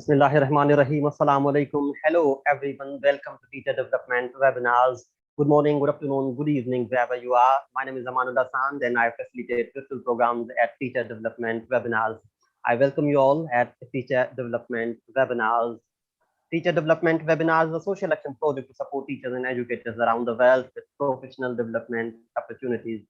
Bismillahirrahmanirrahim. Assalamu alaikum. Hello, everyone. Welcome to Teacher Development Webinars. Good morning, good afternoon, good evening, wherever you are. My name is Amanullah Sand, and I facilitate crystal programs at Teacher Development Webinars. I welcome you all at Teacher Development Webinars. Teacher Development Webinars is a social action project to support teachers and educators around the world with professional development opportunities.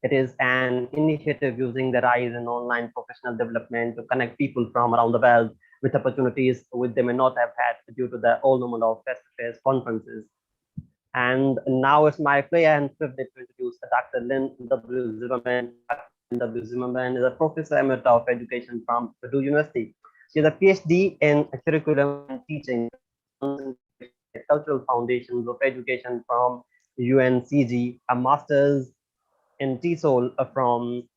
It is an initiative using the rise in online professional development to connect people from around the world with opportunities which they may not have had due to the old normal of face-to-face conferences. And now it's my pleasure and privilege to introduce Dr. Lynn W. Zimmerman. Lynn W. Zimmerman is a professor emerita of education from Purdue University. She has a PhD in curriculum and teaching, cultural foundations of education from UNCG, a master's in TESOL from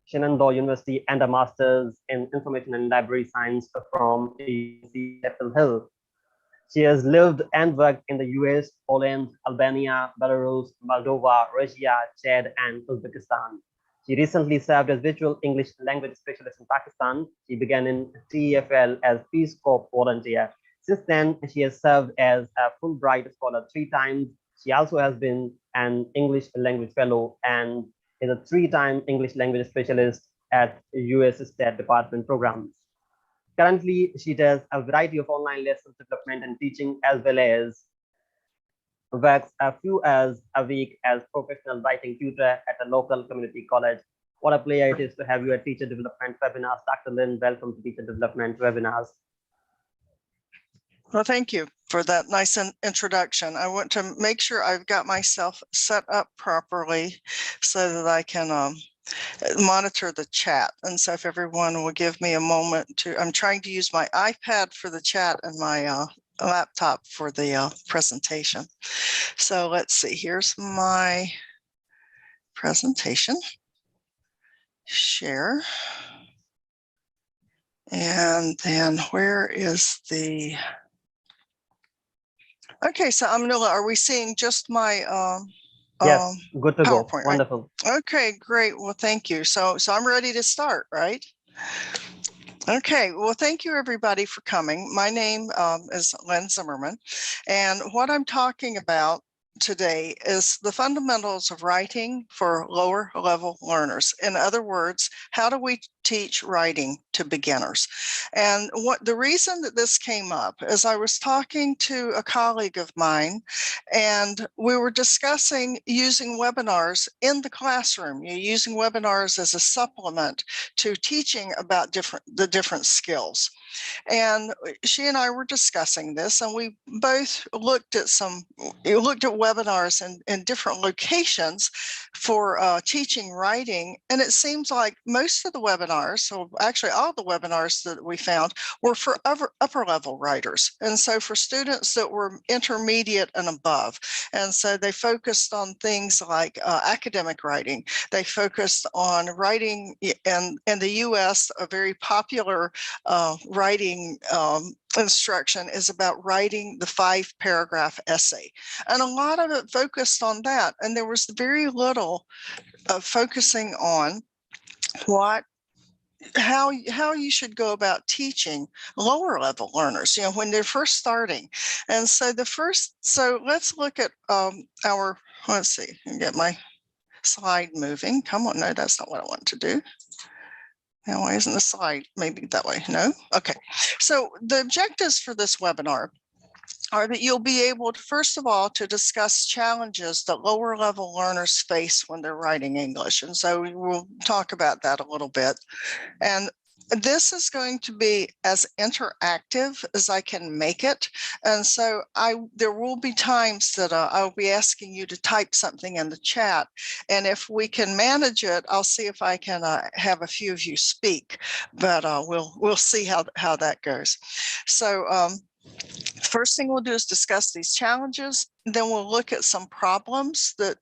Shenandoah University, and a master's in information and library science from UNC Chapel Hill. She has lived and worked in the US, Poland, Albania, Belarus, Moldova, Russia, Chad, and Uzbekistan. She recently served as virtual English language specialist in Pakistan. She began in TEFL as Peace Corps volunteer. Since then, she has served as a Fulbright scholar 3 times. She also has been an English language fellow and is a 3-time English language specialist at US State Department programs. Currently, she does a variety of online lessons development and teaching, as well as works a few hours a week as professional writing tutor at a local community college. What a pleasure it is to have you at Teacher Development Webinars. Dr. Lynn, welcome to Teacher Development Webinars. Well, thank you for that nice introduction. I want to make sure I've got myself set up properly so that I can monitor the chat. And so if everyone will give me a moment I'm trying to use my iPad for the chat and my laptop for the presentation. So let's see, here's my presentation. Share. And then where is the... Okay, so are we seeing just my yes, good to go. PowerPoint, Wonderful. Right? Okay, great. Well, thank you. So I'm ready to start, right? Okay, well, thank you everybody for coming. My name is Lynn Zimmerman, and what I'm talking about today is the fundamentals of writing for lower level learners. In other words, how do we teach writing to beginners? And the reason that this came up is I was talking to a colleague of mine, and we were discussing using webinars in the classroom, using webinars as a supplement to teaching about the different skills. And she and I were discussing this, and we both looked at webinars in different locations for teaching writing. And it seems like most of the webinars, so actually all the webinars that we found, were for upper level writers. And so for students that were intermediate and above. And so they focused on things like academic writing. They focused on writing in the US, a very popular writing instruction is about writing the 5-paragraph essay. And a lot of it focused on that. And there was very little focusing on how you should go about teaching lower level learners, when they're first starting. And so let's look at let's see, get my slide moving. Come on, no, that's not what I want to do. Now, why isn't the slide maybe that way? No? Okay. So the objectives for this webinar are that you'll be able to, first of all, to discuss challenges that lower level learners face when they're writing English. And so we'll talk about that a little bit. And this is going to be as interactive as I can make it. And so there will be times that I'll be asking you to type something in the chat. And if we can manage it, I'll see if I can have a few of you speak, but we'll see how that goes. So first thing we'll do is discuss these challenges. Then we'll look at some problems that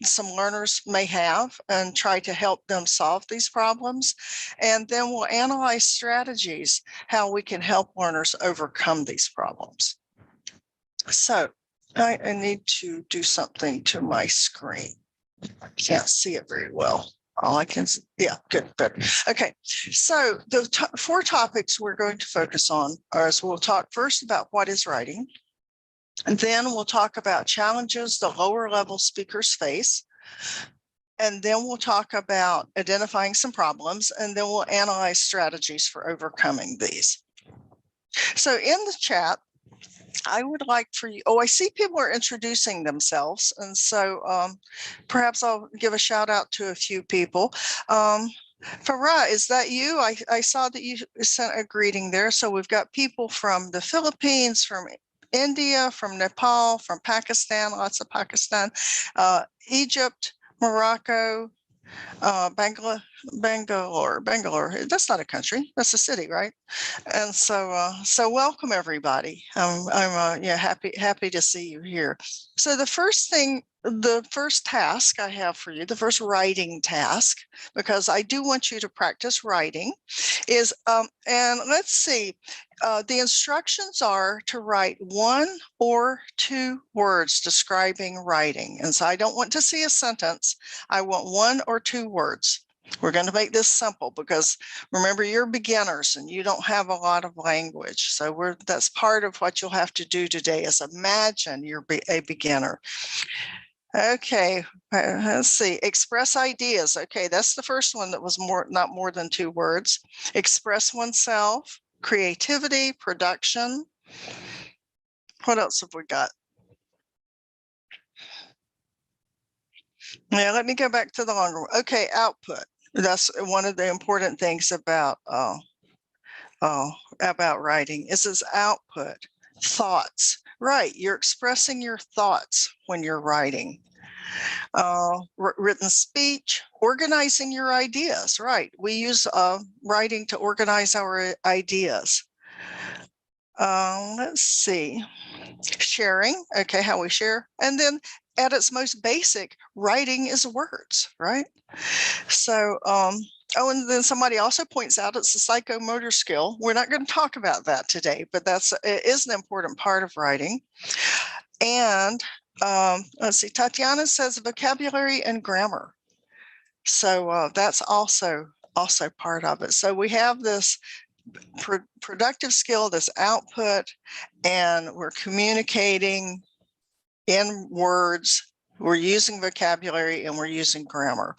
some learners may have and try to help them solve these problems. And then we'll analyze strategies, how we can help learners overcome these problems. So I need to do something to my screen. I can't see it very well. All I can, yeah, good. Okay, so the 4 topics we're going to focus on are, so we'll talk first about what is writing, and then we'll talk about challenges the lower level speakers face, and then we'll talk about identifying some problems, and then we'll analyze strategies for overcoming these. So in the chat, I would like for you, I see people are introducing themselves. And so perhaps I'll give a shout out to a few people. Farah, is that you? I saw that you sent a greeting there. So we've got people from the Philippines, from India, from Nepal, from Pakistan, lots of Pakistan, Egypt, Morocco, Bangalore. That's not a country. That's a city, right? And so, so welcome everybody. I'm yeah, happy to see you here. So the first task I have for you, the first writing task, because I do want you to practice writing, is and let's see. The instructions are to write 1 or 2 words describing writing. And so I don't want to see a sentence. I want 1 or 2 words. We're going to make this simple because remember, you're beginners and you don't have a lot of language. So that's part of what you'll have to do today is imagine you're a beginner. Okay, let's see. Express ideas. Okay, that's the first one that was not more than 2 words. Express oneself, creativity, production. What else have we got? Yeah, let me go back to the longer one. Okay, output. That's one of the important things about writing is its output. Thoughts. Right, you're expressing your thoughts when you're writing. Written speech, organizing your ideas. Right, we use writing to organize our ideas. Let's see. Sharing, okay, how we share. And then at its most basic, writing is words, right? So, and then somebody also points out it's a psychomotor skill. We're not going to talk about that today, but it is an important part of writing. And let's see, Tatiana says vocabulary and grammar. So that's also part of it. So we have this productive skill, this output, and we're communicating in words, we're using vocabulary, and we're using grammar.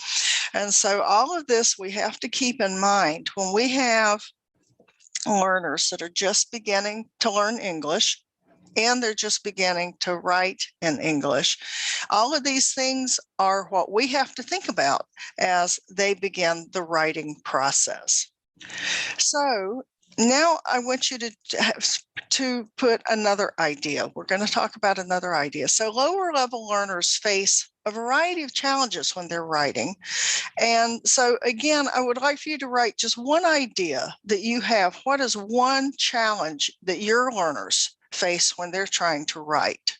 And so all of this we have to keep in mind when we have learners that are just beginning to learn English and they're just beginning to write in English. All of these things are what we have to think about as they begin the writing process. So now I want you to put another idea. We're going to talk about another idea. So lower level learners face a variety of challenges when they're writing. And so again, I would like for you to write just one idea that you have. What is one challenge that your learners face when they're trying to write?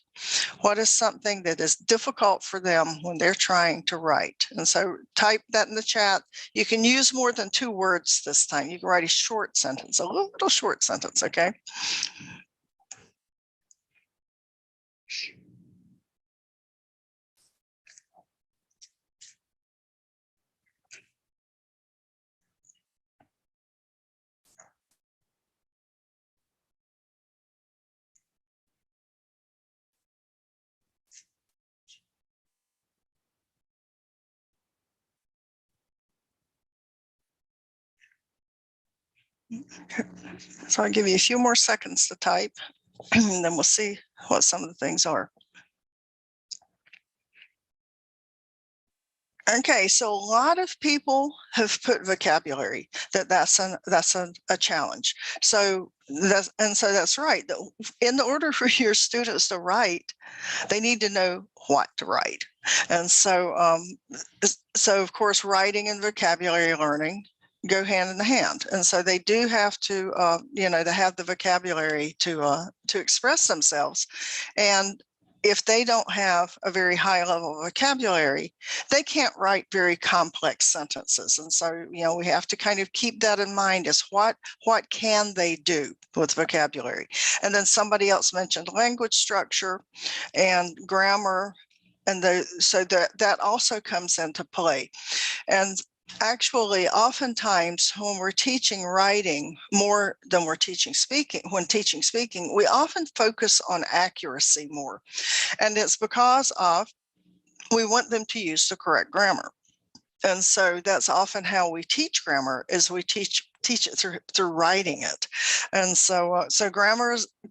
What is something that is difficult for them when they're trying to write? And so type that in the chat. You can use more than 2 words this time. You can write a short sentence, a little short sentence, okay? So I'll give you a few more seconds to type, and then we'll see what some of the things are. Okay, so a lot of people have put vocabulary that's a challenge. So that's right. In order for your students to write, they need to know what to write. And so of course, writing and vocabulary learning go hand in hand. And so they do have to, they have the vocabulary to express themselves. And if they don't have a very high level of vocabulary, they can't write very complex sentences. And so, we have to kind of keep that in mind as what can they do with vocabulary? And then somebody else mentioned language structure and grammar. And so that also comes into play. And actually, oftentimes when we're teaching writing more than we're teaching speaking, when teaching speaking, we often focus on accuracy more. And it's because of we want them to use the correct grammar. And so that's often how we teach grammar, is we teach it through writing it. And so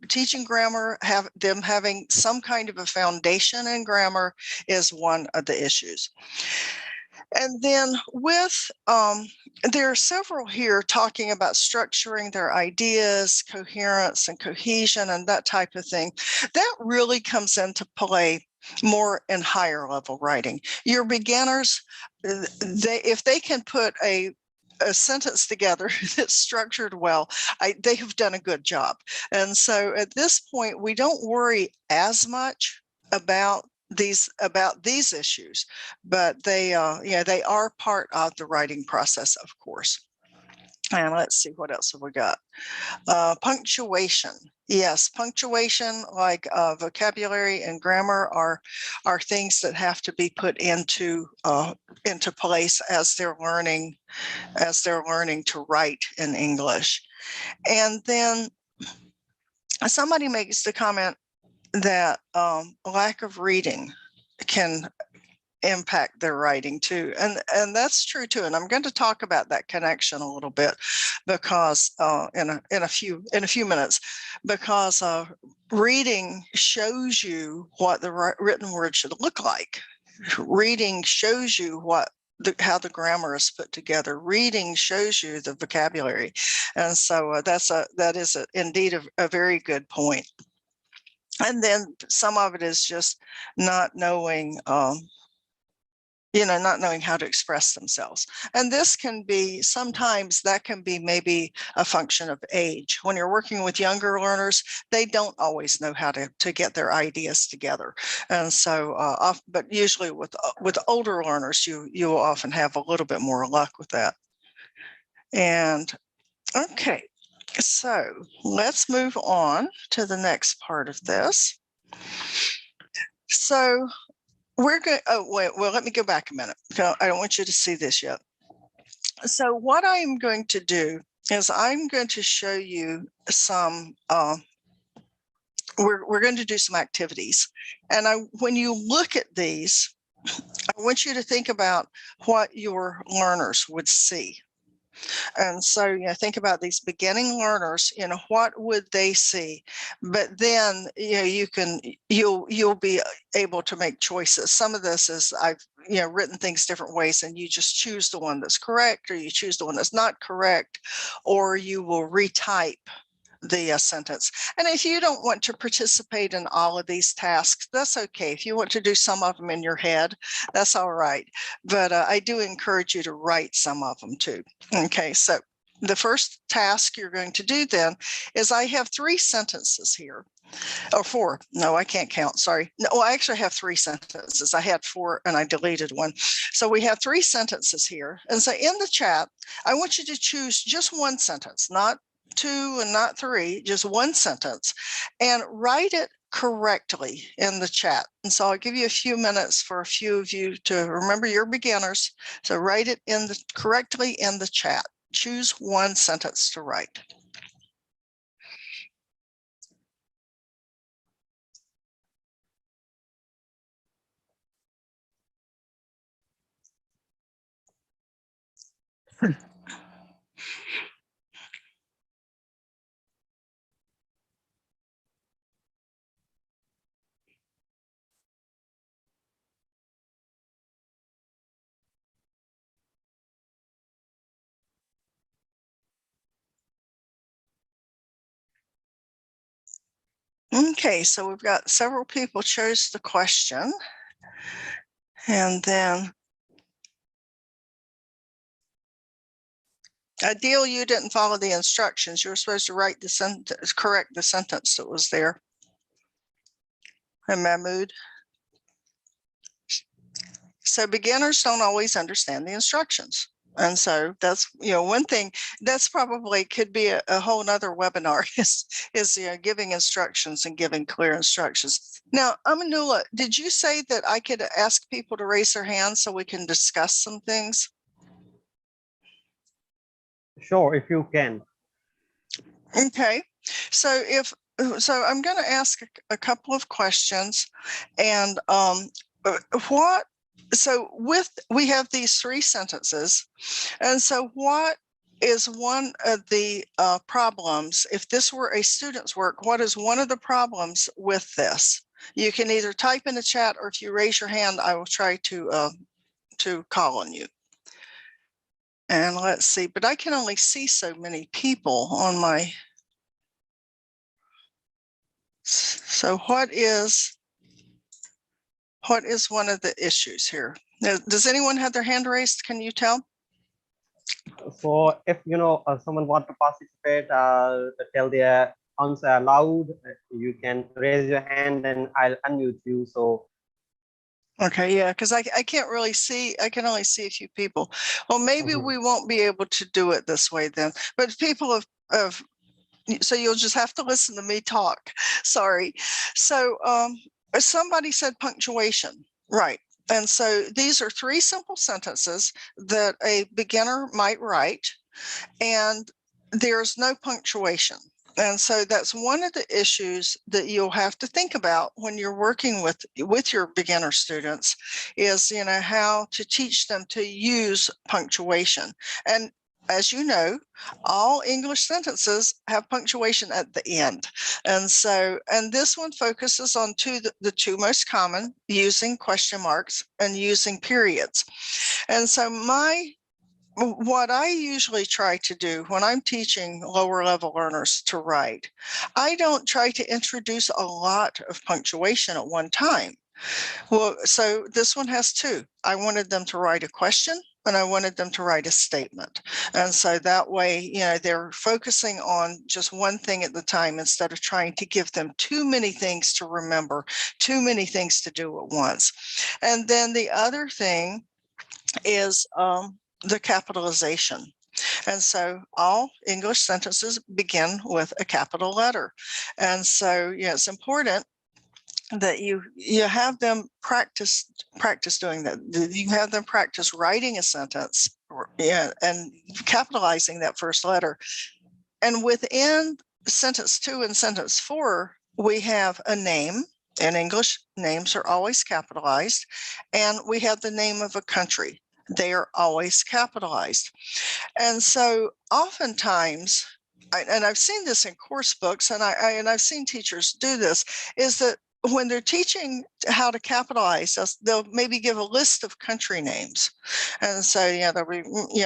teaching grammar, having some kind of a foundation in grammar is one of the issues. And then there are several here talking about structuring their ideas, coherence and cohesion and that type of thing. That really comes into play more in higher level writing. Your beginners, if they can put a sentence together that's structured well, they have done a good job. And so at this point, we don't worry as much about these issues, but they are part of the writing process, of course. And let's see, what else have we got? Punctuation. Yes, punctuation, like vocabulary and grammar, are things that have to be put into place as they're learning to write in English. And then somebody makes the comment that lack of reading can impact their writing too, and that's true too. And I'm going to talk about that connection a little bit, because in a few minutes, because reading shows you what the written word should look like. Reading shows you how the grammar is put together. Reading shows you the vocabulary, and so that is indeed a very good point. And then some of it is just not knowing not knowing how to express themselves. And sometimes that can be maybe a function of age. When you're working with younger learners, they don't always know how to get their ideas together. And so, but usually with older learners, you will often have a little bit more luck with that. And okay, so let's move on to the next part of this. So we're going, let me go back a minute. I don't want you to see this yet. So what I'm going to do is I'm going to show you some, we're going to do some activities. And when you look at these, I want you to think about what your learners would see. And so, think about these beginning learners, what would they see? But then, you'll be able to make choices. Some of this is I've, written things different ways, and you just choose the one that's correct, or you choose the one that's not correct, or you will retype the sentence. And if you don't want to participate in all of these tasks, that's okay. If you want to do some of them in your head, that's all right. But I do encourage you to write some of them too. Okay, so the first task you're going to do then is I have 3 sentences here. Or 4. No, I can't count. Sorry. No, I actually have 3 sentences. I had 4 and I deleted one. So we have 3 sentences here. And so in the chat, I want you to choose just one sentence, not 2 and not 3, just one sentence, and write it correctly in the chat. And so I'll give you a few minutes for a few of you to remember you're beginners. So write it correctly in the chat. Choose one sentence to write. Okay, so we've got several people chose the question. And then Adil, you didn't follow the instructions. You were supposed to write the sentence, correct the sentence that was there. And Mahmood. So beginners don't always understand the instructions. And so that's, one thing that's probably could be a whole nother webinar is giving instructions and giving clear instructions. Now, Amanullah, did you say that I could ask people to raise their hands so we can discuss some things? Sure, if you can. Okay, so I'm going to ask a couple of questions, and we have these 3 sentences, and so what is one of the problems? If this were a student's work, what is one of the problems with this? You can either type in the chat, or if you raise your hand, I will try to call on you. And let's see, but I can only see so many people on my. So what is one of the issues here? Now, does anyone have their hand raised? Can you tell? So if someone want to participate, tell their answer aloud, you can raise your hand and I'll unmute you. So Okay, yeah, because I can't really see. I can only see a few people. Well, maybe we won't be able to do it this way then. But people have so you'll just have to listen to me talk. Sorry. So somebody said punctuation, right? And so these are 3 simple sentences that a beginner might write, and there's no punctuation. And so that's one of the issues that you'll have to think about when you're working with your beginner students, is how to teach them to use punctuation. And as you know, all English sentences have punctuation at the end. And so, and this one focuses on the 2 most common, using question marks and using periods. And so what I usually try to do when I'm teaching lower level learners to write, I don't try to introduce a lot of punctuation at one time. Well, so this one has 2. I wanted them to write a question, and I wanted them to write a statement. And so that way, they're focusing on just one thing at the time, instead of trying to give them too many things to remember, too many things to do at once. And then the other thing is the capitalization. And so all English sentences begin with a capital letter. And so, it's important that you have them practice doing that. You have them practice writing a sentence, and capitalizing that first letter. And within sentence 2 and sentence 4, we have a name. In English, names are always capitalized. And we have the name of a country. They are always capitalized. And so oftentimes, and I've seen this in course books, and I've seen teachers do this, is that when they're teaching how to capitalize, they'll maybe give a list of country names. And so, there'll be,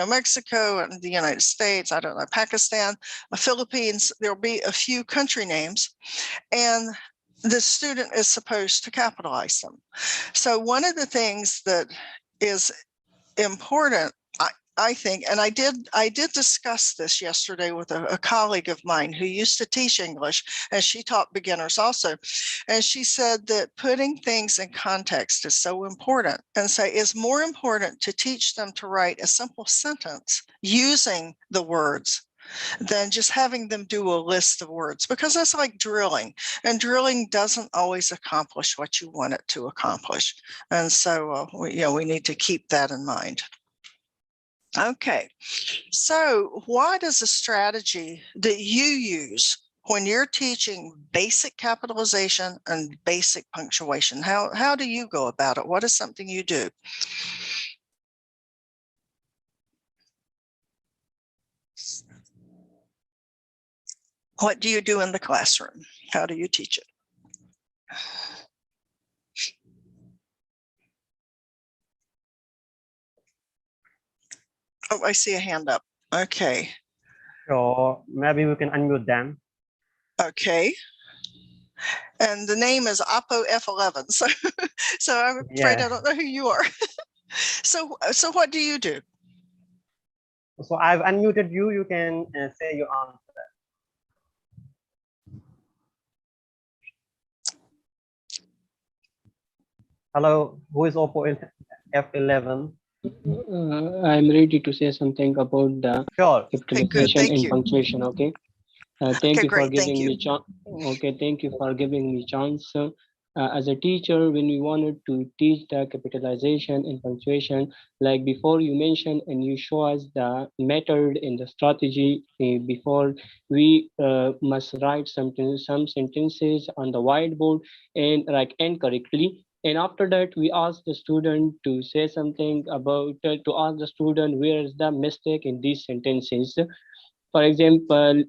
Mexico and the United States, I don't know, Pakistan, Philippines, there'll be a few country names, and the student is supposed to capitalize them. So one of the things that is important, I think, and I did discuss this yesterday with a colleague of mine who used to teach English, and she taught beginners also. And she said that putting things in context is so important, and so it's more important to teach them to write a simple sentence using the words than just having them do a list of words, because that's like drilling, and drilling doesn't always accomplish what you want it to accomplish. And so we need to keep that in mind. Okay, so what is a strategy that you use when you're teaching basic capitalization and basic punctuation? How do you go about it? What is something you do? What do you do in the classroom? How do you teach it? Oh, I see a hand up. Okay. sure, maybe we can unmute them. Okay. And the name is Oppo F11. So I'm afraid I don't know who you are. So what do you do? So I've unmuted you. You can say your answer. Hello, who is Oppo F11? I'm ready to say something about the capitalization and punctuation. Okay. Thank you for giving me chance. Okay, thank you for giving me chance. as a teacher, when we wanted to teach the capitalization and punctuation, like before you mentioned and you show us the method and the strategy before we must write some sentences on the whiteboard and like end correctly. And after that, we ask the student to say something about, to ask the student where is the mistake in these sentences. For example,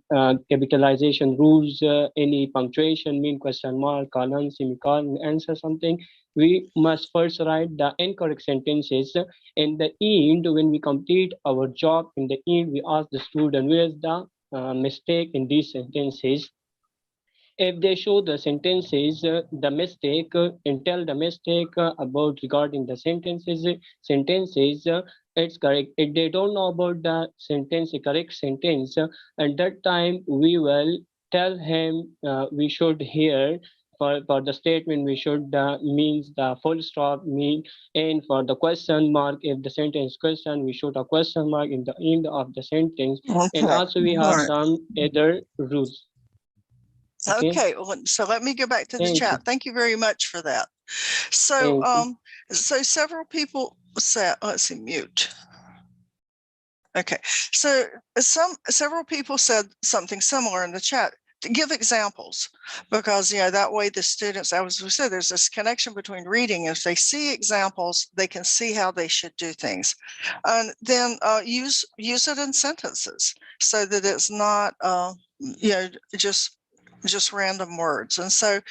capitalization rules, any punctuation, mean, question mark, colon, semicolon, answer something. We must first write the incorrect sentences. In the end, when we complete our job, in the end, we ask the student where is the mistake in these sentences. If they show the sentences, the mistake, and tell the mistake about regarding the sentences, it's correct. If they don't know about the sentence, correct sentence, at that time we will tell him we should hear for the statement we should means the full stop mean, and for the question mark, if the sentence question, we should a question mark in the end of the sentence. Okay. And also we have some other rules. Okay, well, so let me go back to the chat. Thank you very much for that. So, so several people said, let's see, mute. Okay, so several people said something similar in the chat. To give examples, because that way the students, as we said, there's this connection between reading. If they see examples, they can see how they should do things, and then use it in sentences so that it's not just random words. And so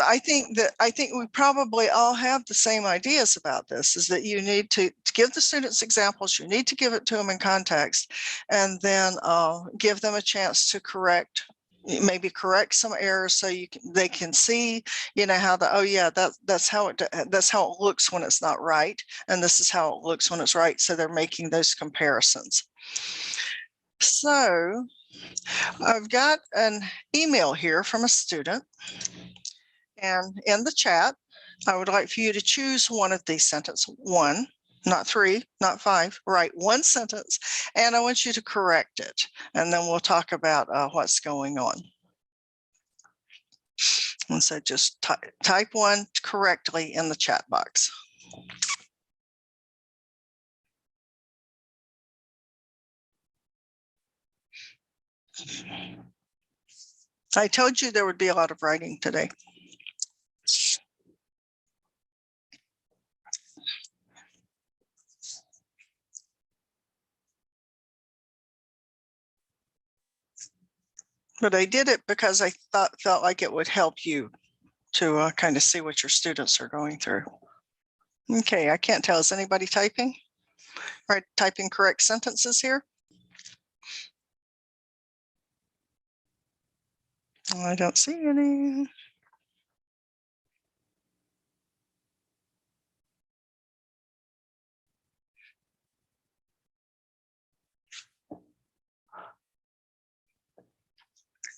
I think we probably all have the same ideas about this, is that you need to give the students examples, you need to give it to them in context, and then give them a chance to maybe correct some errors so they can see, how that's how it looks when it's not right, and this is how it looks when it's right. So they're making those comparisons. So I've got an email here from a student, and in the chat, I would like for you to choose one of these sentences, one, not three, not five, write one sentence, and I want you to correct it. And then we'll talk about what's going on. And so just type one correctly in the chat box. I told you there would be a lot of writing today. But I did it because I felt like it would help you to kind of see what your students are going through. Okay, I can't tell. Is anybody typing? All right, typing correct sentences here. I don't see any.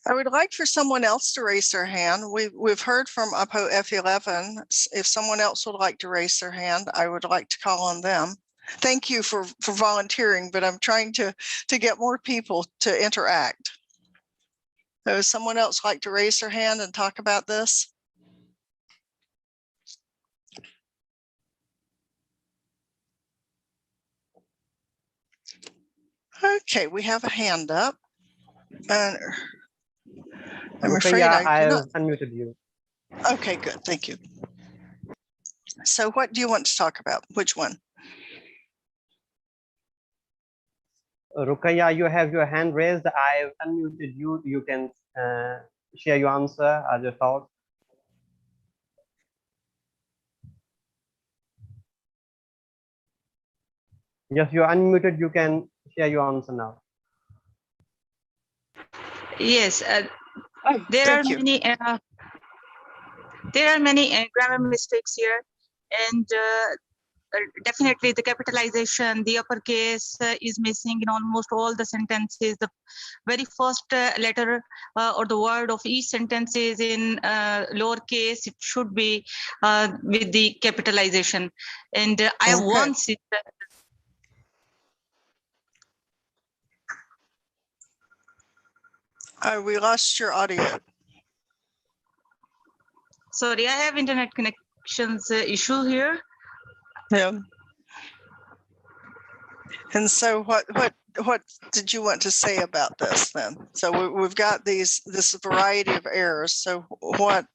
I would like for someone else to raise their hand. We've heard from UPO F11. If someone else would like to raise their hand, I would like to call on them. Thank you for volunteering, but I'm trying to get more people to interact. So does someone else like to raise their hand and talk about this? Okay, we have a hand up. And I'm afraid I have unmuted you. Okay, good. Thank you. So what do you want to talk about? Which one? Rukaya, you have your hand raised. I've unmuted you. You can share your answer or your thoughts. Yes, you're unmuted. You can share your answer now. Yes, there are many grammar mistakes here, and definitely the capitalization, the uppercase is missing in almost all the sentences. The very first letter or the word of each sentence is in lowercase. It should be with the capitalization. And I once we lost your audio. Sorry, I have internet connections issue here. Yeah. And so what did you want to say about this then? So we've got this variety of errors. So what?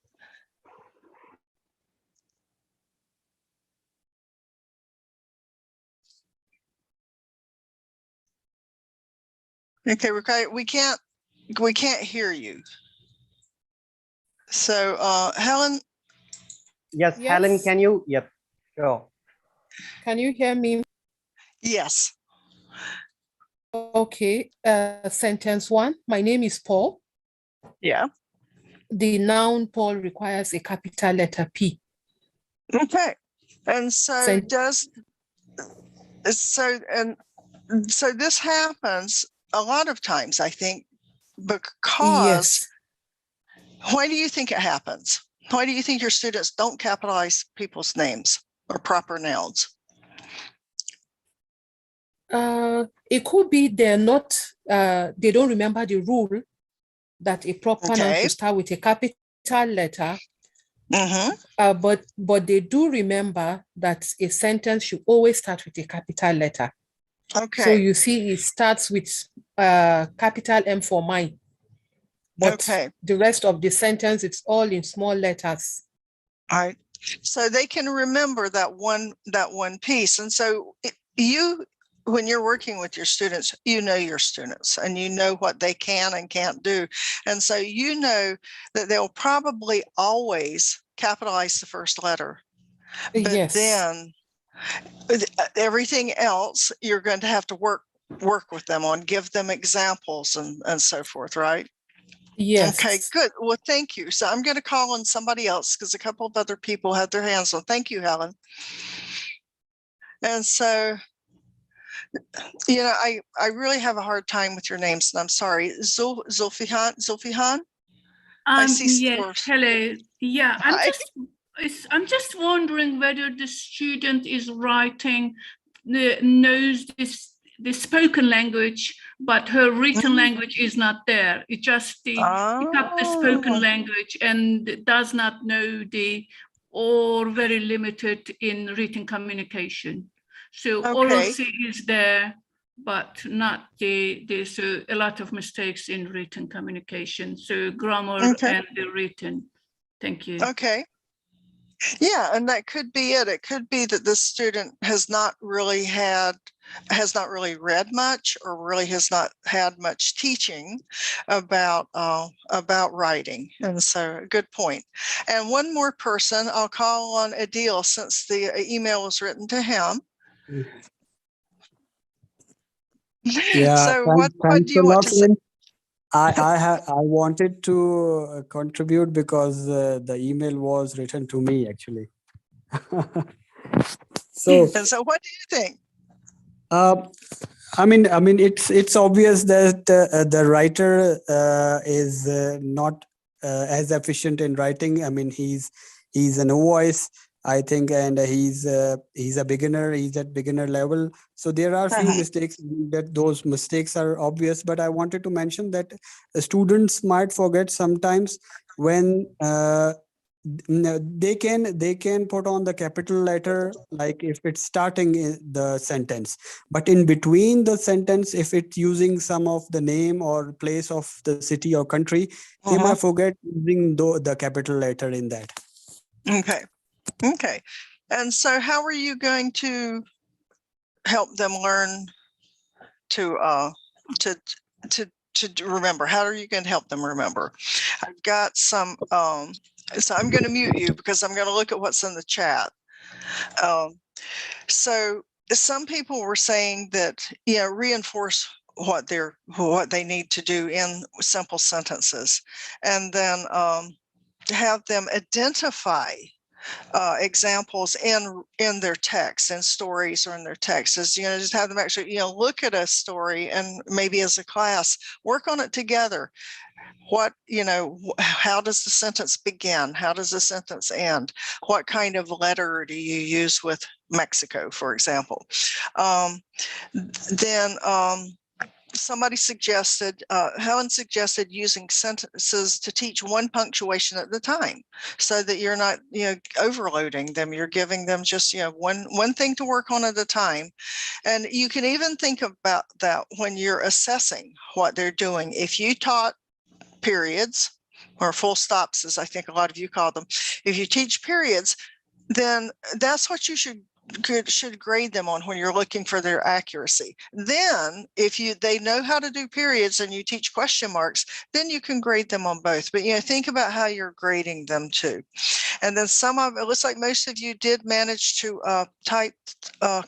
Okay, we can't hear you. So Helen. Yes, Helen, can you? Yep, sure. Can you hear me? Yes. Okay. Sentence 1. My name is Paul. Yeah. The noun Paul requires a capital letter P. Okay. And so so this happens a lot of times, I think, because Yes. why do you think it happens? Why do you think your students don't capitalize people's names or proper nouns? It could be they're not, they don't remember the rule that a proper noun should start with a capital letter. Mm-hmm. But they do remember that a sentence should always start with a capital letter. Okay. So you see, it starts with capital M for mine. But the rest of the sentence, it's all in small letters. All right. So they can remember that one piece. And so when you're working with your students, you know your students and you know what they can and can't do. And so you know that they'll probably always capitalize the first letter. But then everything else, you're going to have to work with them on, give them examples and so forth, right? Yes. Okay, good. Well, thank you. So I'm going to call on somebody else because a couple of other people had their hands on. Thank you, Helen. And so, you know, I really have a hard time with your names, and I'm sorry. Zulfihan? I see Yes, hello. Yeah, I'm just wondering whether the student is writing, knows the spoken language, but her written language is not there. It just pick up the spoken language and does not know or very limited in written communication. So oral C is there, but not there's a lot of mistakes in written communication. So grammar and the written. Thank you. Okay. Yeah, and that could be it. It could be that this student has not really read much, or really has not had much teaching about writing. And so, good point. And one more person, I'll call on Adil since the email was written to him. Yeah. So what do you want to say? I wanted to contribute because the email was written to me actually. So what do you think? I mean, it's obvious that the writer is not as efficient in writing. I mean, he's a novice, I think, and he's a beginner. He's at beginner level. So there are few mistakes that those mistakes are obvious. But I wanted to mention that students might forget sometimes when they can put on the capital letter, like if it's starting in the sentence, but in between the sentence, if it's using some of the name or place of the city or country, they might forget using the capital letter in that. Okay. And so how are you going to help them learn to remember? How are you going to help them remember? I've got some so I'm going to mute you because I'm going to look at what's in the chat. So some people were saying that, reinforce what they need to do in simple sentences, and then have them identify examples in their text and stories, or in their texts. Just have them actually, look at a story and maybe as a class, work on it together. How does the sentence begin? How does the sentence end? What kind of letter do you use with Mexico, for example? Then somebody suggested, Helen suggested using sentences to teach one punctuation at the time, so that you're not, overloading them. You're giving them just, one thing to work on at a time. And you can even think about that when you're assessing what they're doing. If you taught periods, or full stops, as I think a lot of you call them, if you teach periods, then that's what you should grade them on when you're looking for their accuracy. Then if they know how to do periods and you teach question marks, then you can grade them on both. But think about how you're grading them too. And then it looks like most of you did manage to type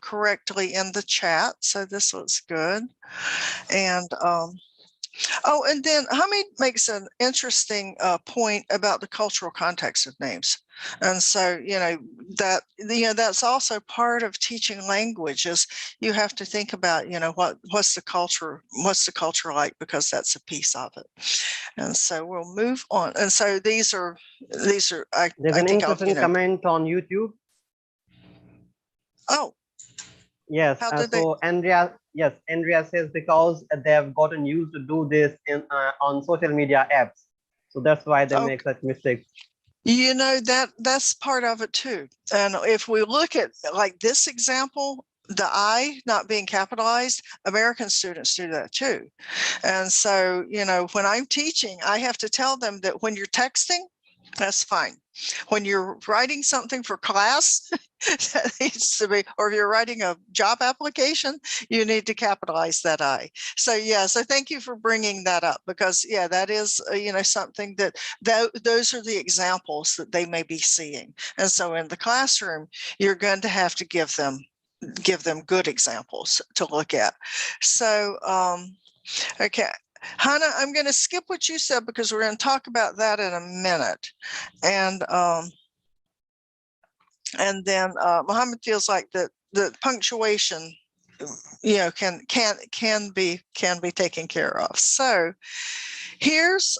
correctly in the chat, so this looks good. And and then Hamid makes an interesting point about the cultural context of names. And so, that's also part of teaching language, is you have to think about, what's the culture like, because that's a piece of it. And so we'll move on. And so these are, there's an interesting comment on YouTube. Oh. Yes. So Andrea says because they have gotten used to do this on social media apps, so that's why they make such mistakes. That's part of it too. And if we look at like this example, the I not being capitalized, American students do that too. And so, when I'm teaching, I have to tell them that when you're texting, that's fine. When you're writing something for class, that needs to be, or if you're writing a job application, you need to capitalize that I. So so thank you for bringing that up, because that is something that those are the examples that they may be seeing. And so in the classroom, you're going to have to give them good examples to look at. So okay, Hannah, I'm going to skip what you said because we're going to talk about that in a minute. And then Mohammed feels like that the punctuation, can be taken care of. So here's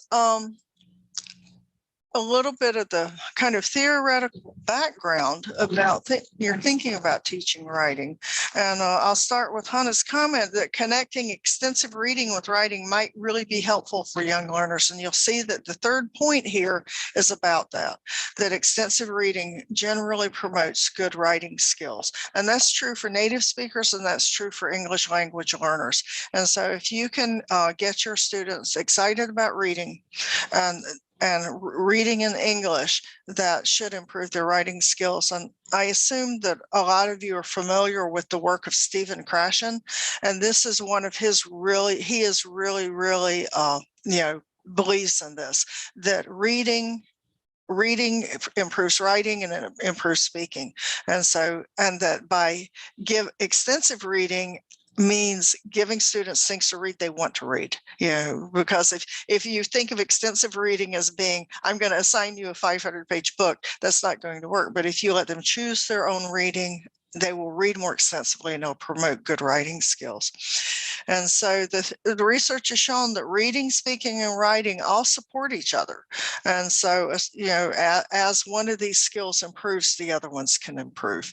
a little bit of the kind of theoretical background about you're thinking about teaching writing. And I'll start with Hannah's comment that connecting extensive reading with writing might really be helpful for young learners. And you'll see that the third point here is about that extensive reading generally promotes good writing skills. And that's true for native speakers, and that's true for English language learners. And so if you can get your students excited about reading and reading in English, that should improve their writing skills. And I assume that a lot of you are familiar with the work of Stephen Krashen, and this is one of his he is really believes in this, that reading improves writing and it improves speaking. And that by extensive reading means giving students things to read they want to read, because if you think of extensive reading as being, I'm going to assign you a 500-page book, that's not going to work. But if you let them choose their own reading, they will read more extensively and it'll promote good writing skills. And so the research has shown that reading, speaking, and writing all support each other. And so, as one of these skills improves, the other ones can improve.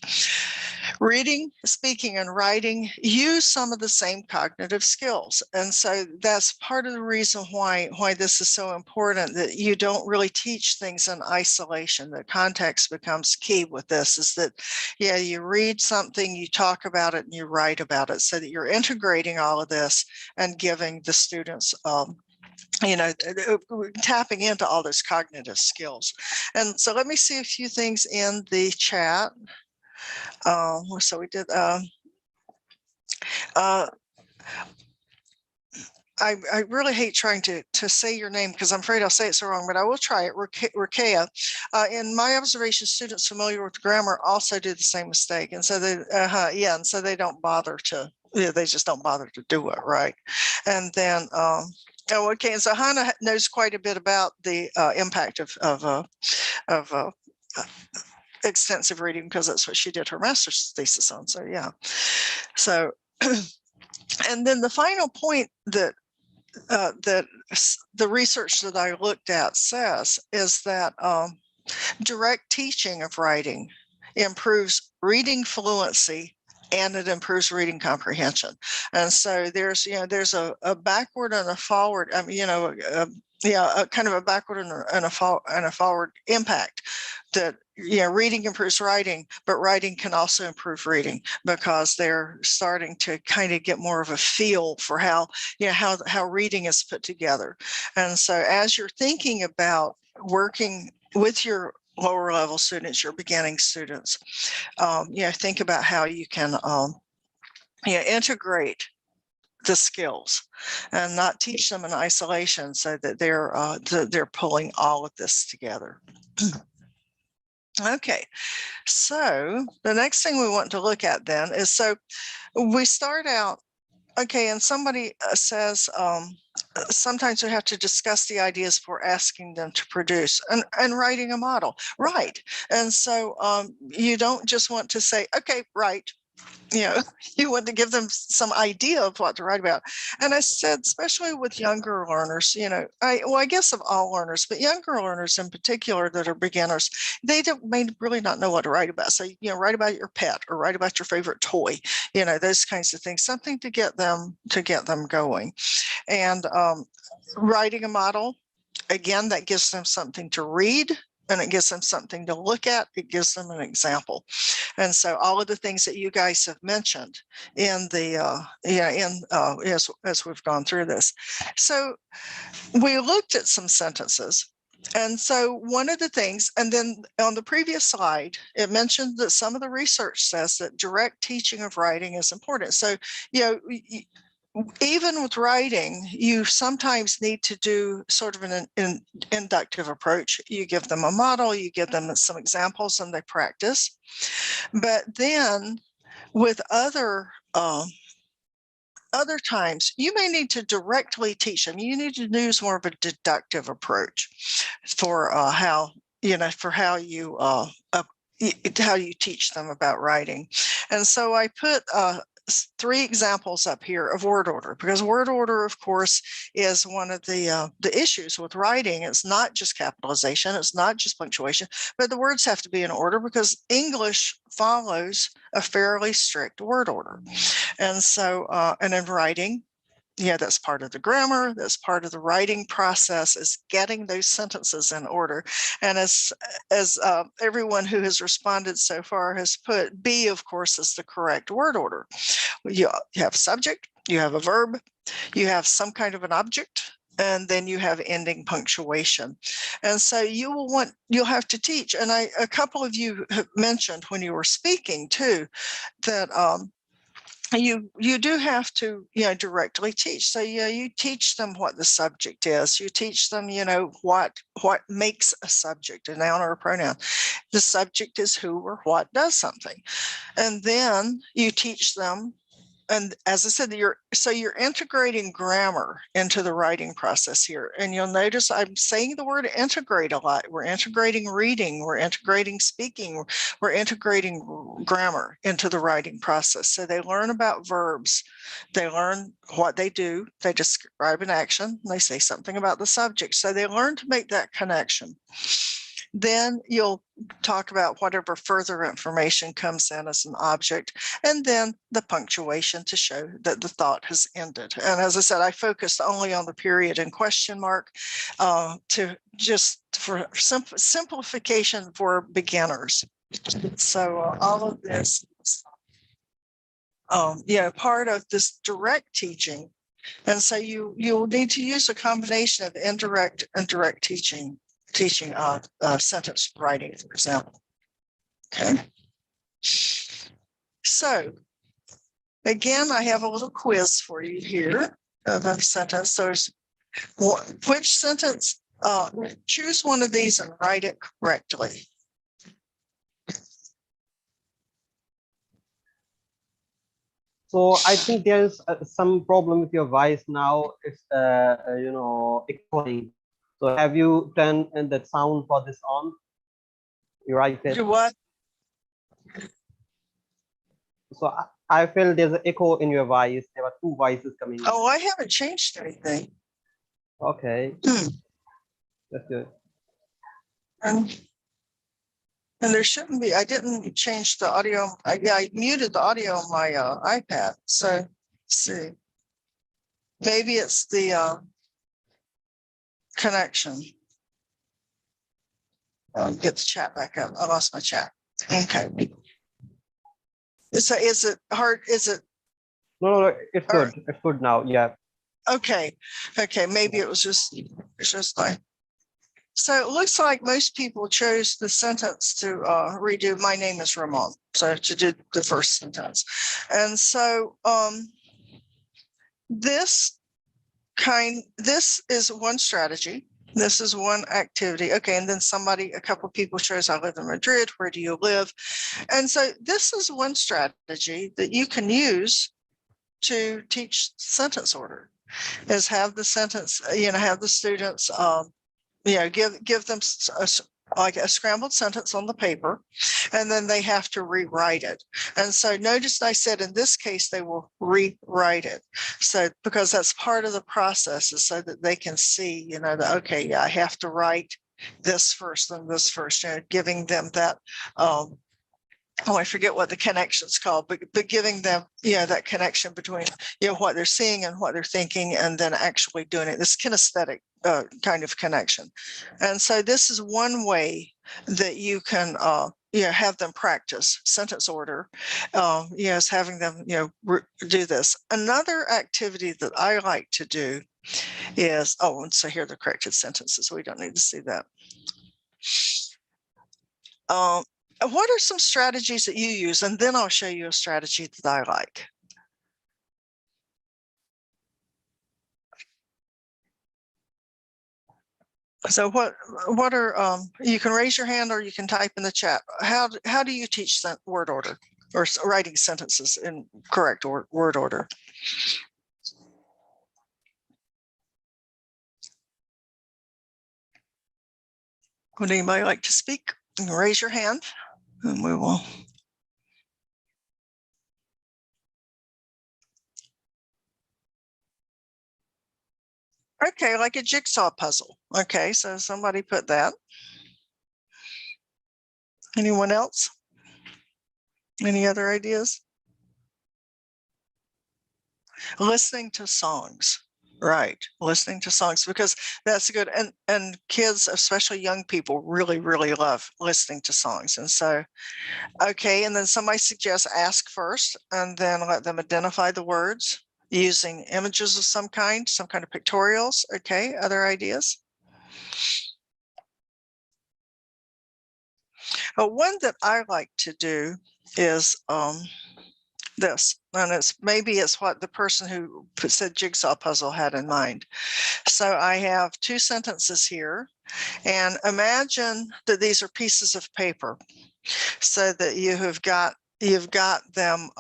Reading, speaking, and writing use some of the same cognitive skills. And so that's part of the reason why this is so important, that you don't really teach things in isolation. The context becomes key with this, is that, you read something, you talk about it, and you write about it, so that you're integrating all of this and giving the students tapping into all those cognitive skills. And so let me see a few things in the chat. So we did, I really hate trying to say your name because I'm afraid I'll say it so wrong, but I will try it. Rakea. In my observation, students familiar with grammar also do the same mistake. And so and so they don't bother to, they just don't bother to do it right. And then, okay, and so Hannah knows quite a bit about the impact of extensive reading, because that's what she did her master's thesis on. So so and then the final point that the research that I looked at says is that direct teaching of writing improves reading fluency and it improves reading comprehension. And so there's, there's a backward and a forward, kind of a backward and a forward impact that, reading improves writing, but writing can also improve reading because they're starting to kind of get more of a feel for how reading is put together. And so as you're thinking about working with your lower level students, your beginning students, think about how you can integrate the skills and not teach them in isolation, so that they're pulling all of this together. Okay, so the next thing we want to look at then is, so we start out, okay, and somebody says, sometimes we have to discuss the ideas before asking them to produce and writing a model, right? And so you don't just want to say, okay, write. You want to give them some idea of what to write about. And I said, especially with younger learners, I guess of all learners, but younger learners in particular that are beginners, they may really not know what to write about. So, write about your pet or write about your favorite toy, those kinds of things, something to get them going. And writing a model, again, that gives them something to read. And it gives them something to look at. It gives them an example. And so all of the things that you guys have mentioned in the, as we've gone through this. So we looked at some sentences. And so one of the things, and then on the previous slide, it mentioned that some of the research says that direct teaching of writing is important. So, even with writing, you sometimes need to do sort of an inductive approach. You give them a model, you give them some examples, and they practice. But then with other times, you may need to directly teach them. You need to use more of a deductive approach for how you teach them about writing. And so I put 3 examples up here of word order, because word order, of course, is one of the issues with writing. It's not just capitalization, it's not just punctuation, but the words have to be in order because English follows a fairly strict word order. And so, and in writing, that's part of the grammar. That's part of the writing process, is getting those sentences in order. And as everyone who has responded so far has put, B, of course, is the correct word order. You have a subject, you have a verb, you have some kind of an object, and then you have ending punctuation. And so you'll have to teach. And a couple of you have mentioned when you were speaking too, that you do have to directly teach. So you teach them what the subject is. You teach them what makes a subject, a noun or a pronoun. The subject is who or what does something, and then you teach them. And as I said, you're integrating grammar into the writing process here. And you'll notice I'm saying the word integrate a lot. We're integrating reading, we're integrating speaking, we're integrating grammar into the writing process. So they learn about verbs, they learn what they do, they describe an action, they say something about the subject. So they learn to make that connection. Then you'll talk about whatever further information comes in as an object, and then the punctuation to show that the thought has ended. And as I said, I focused only on the period and question mark to just for simplification for beginners. So all of this is part of this direct teaching. And so you'll need to use a combination of indirect and direct teaching sentence writing, for example. Okay. So again, I have a little quiz for you here of a sentence. So which sentence, choose one of these and write it correctly. So I think there's some problem with your voice now. It's echoing. So have you turned that sound for this on? You write it. Do what? So I feel there's an echo in your voice. There are 2 voices coming. Oh, I haven't changed anything. Okay. That's good. And there shouldn't be, I didn't change the audio. I muted the audio on my iPad. So let's see. Maybe it's the connection. Get the chat back up. I lost my chat. Okay. So is it hard? Is it? No, it's good. It's good now. Yeah. Okay. Okay. Maybe it was just like. So it looks like most people chose the sentence to redo. My name is Ramon. So to do the first sentence. And so this is one strategy. This is one activity. Okay. And then a couple of people chose, I live in Madrid. Where do you live? And so this is one strategy that you can use to teach sentence order, is have the sentence, have the students, give them like a scrambled sentence on the paper, and then they have to rewrite it. And so notice I said in this case, they will rewrite it. So because that's part of the process, is so that they can see, that, okay, yeah, I have to write this first and this first, giving them that, I forget what the connection's called, but giving them, that connection between, what they're seeing and what they're thinking, and then actually doing it, this kinesthetic kind of connection. And so this is one way that you can, have them practice sentence order, is having them, do this. Another activity that I like to do is, and so here are the corrected sentences. We don't need to see that. What are some strategies that you use? And then I'll show you a strategy that I like. So what are, you can raise your hand or you can type in the chat. How do you teach word order or writing sentences in correct word order? Would anybody like to speak? You can raise your hand and we will. Okay, like a jigsaw puzzle. Okay, so somebody put that. Anyone else? Any other ideas? Listening to songs. Right, listening to songs, because that's good. And kids, especially young people, really, really love listening to songs. And so, okay, and then somebody suggests ask first and then let them identify the words using images of some kind of pictorials. Okay, other ideas? One that I like to do is this, and it's what the person who said jigsaw puzzle had in mind. So I have two sentences here, and imagine that these are pieces of paper, so that you've got them,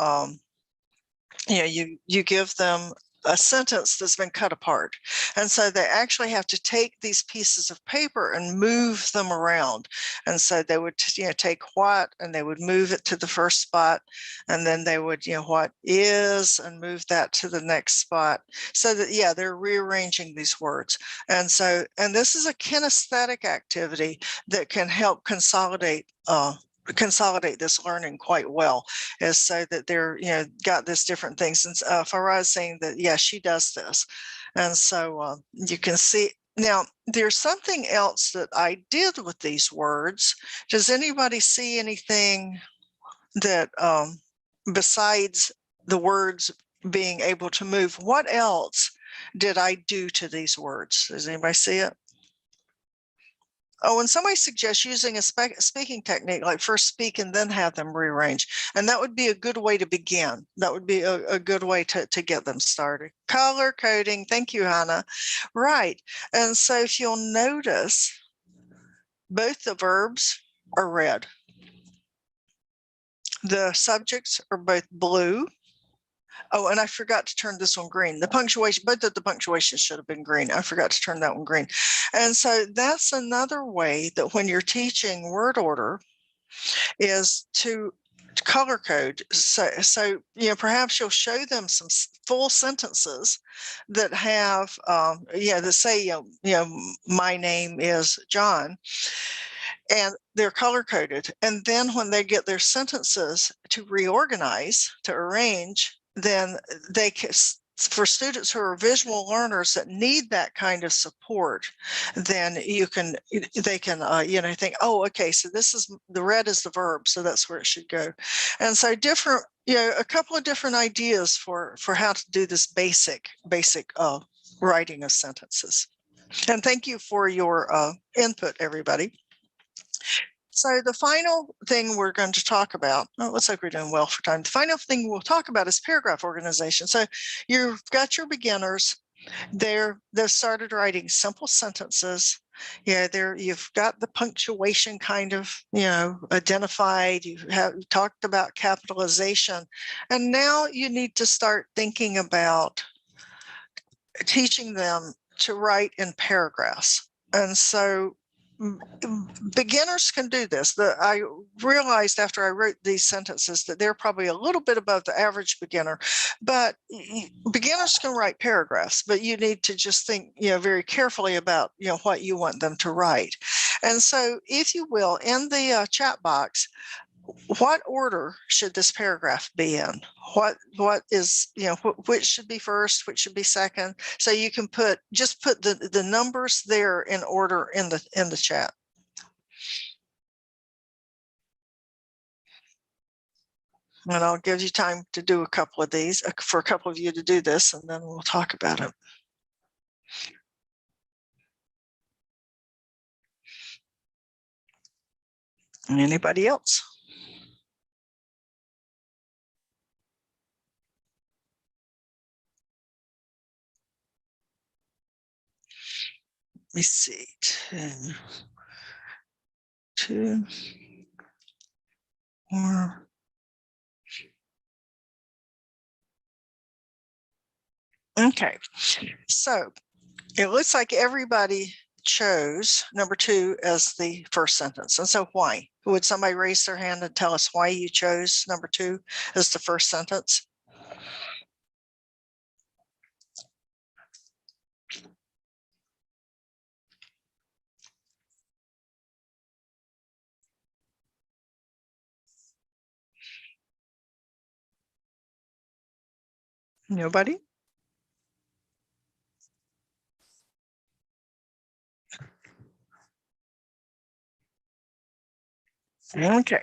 you give them a sentence that's been cut apart. And so they actually have to take these pieces of paper and move them around. And so they would, take what, and they would move it to the first spot. And then they would, what is, and move that to the next spot. So that, they're rearranging these words. And so, and this is a kinesthetic activity that can help consolidate this learning quite well, is so that they're got this different things. And Farah's saying that she does this, and so you can see now there's something else that I did with these words. Does anybody see anything that besides the words being able to move, what else did I do to these words? Does anybody see it? Oh, and somebody suggests using a speaking technique, like first speak and then have them rearrange. And that would be a good way to begin. That would be a good way to get them started. Color coding. Thank you, Hannah. Right. And so if you'll notice, both the verbs are red. The subjects are both blue. Oh, and I forgot to turn this one green. The punctuation, both of the punctuation should have been green. I forgot to turn that one green. And so that's another way that when you're teaching word order is to color code. So perhaps you'll show them some full sentences that have, that say, my name is John. and they're color coded. And then when they get their sentences to reorganize, to arrange, then they can, for students who are visual learners that need that kind of support, then they can think, oh, okay, so this is the red is the verb, so that's where it should go. And so a couple of different ideas for how to do this basic writing of sentences. And thank you for your input, everybody. So the final thing we're going to talk about, it looks like we're doing well for time. The final thing we'll talk about is paragraph organization. So you've got your beginners. They've started writing simple sentences. You've got the punctuation kind of, identified. You have talked about capitalization. And now you need to start thinking about teaching them to write in paragraphs. And so beginners can do this. I realized after I wrote these sentences that they're probably a little bit above the average beginner, but beginners can write paragraphs, but you need to just think, very carefully about, what you want them to write. And so if you will, in the chat box, what order should this paragraph be in? What is, which should be first, which should be second? So you can just put the numbers there in order in the chat. And I'll give you time to do a couple of these, for a couple of you to do this, and then we'll talk about it. Anybody else? Let me see. 2, 4. Okay, so it looks like everybody chose number 2 as the first sentence. And so why? Would somebody raise their hand and tell us why you chose number 2 as the first sentence? Nobody? Okay,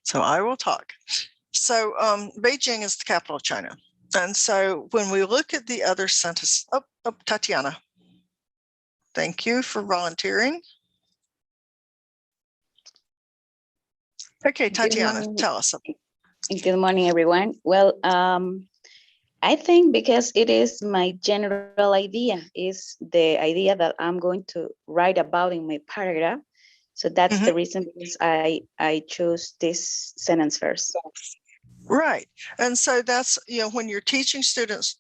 so I will talk. So Beijing is the capital of China. And so when we look at the other sentence, Tatiana, thank you for volunteering. Okay, Tatiana, tell us. Good morning, everyone. Well, I think because it is my general idea, is the idea that I'm going to write about in my paragraph. So that's the reason I chose this sentence first. Right. And so that's, when you're teaching students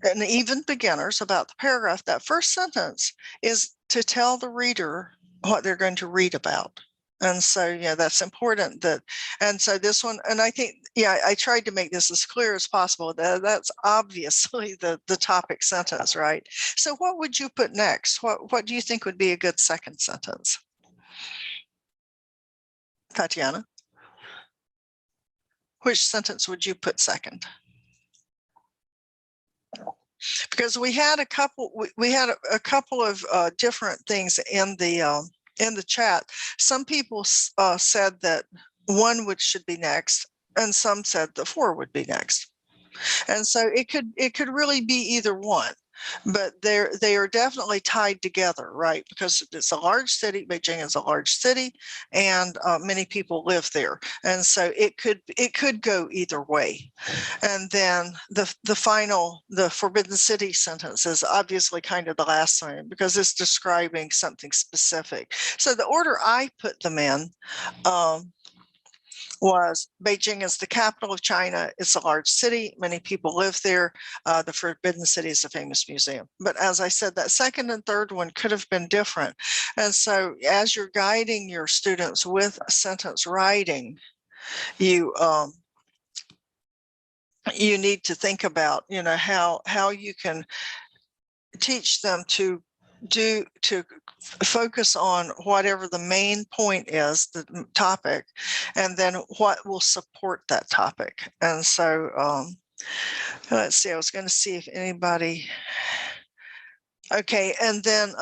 and even beginners about the paragraph, that first sentence is to tell the reader what they're going to read about. And so, that's important. And so this one, and I think, I tried to make this as clear as possible. That's obviously the topic sentence, right? So what would you put next? What do you think would be a good second sentence? Tatiana, which sentence would you put second? Because we had a couple of different things in the chat. Some people said that 1 should be next, and some said that 4 would be next. And so it could really be either one, but they are definitely tied together, right? Because it's a large city. Beijing is a large city, and many people live there, and so it could go either way. And then the final, the Forbidden City sentence is obviously kind of the last one because it's describing something specific. So the order I put them in was Beijing is the capital of China. It's a large city. Many people live there. The Forbidden City is a famous museum. But as I said, that second and third one could have been different. And so as you're guiding your students with sentence writing, you need to think about, how you can teach them to focus on whatever the main point is, the topic, and then what will support that topic. And so let's see, I was going to see if anybody. Okay, and then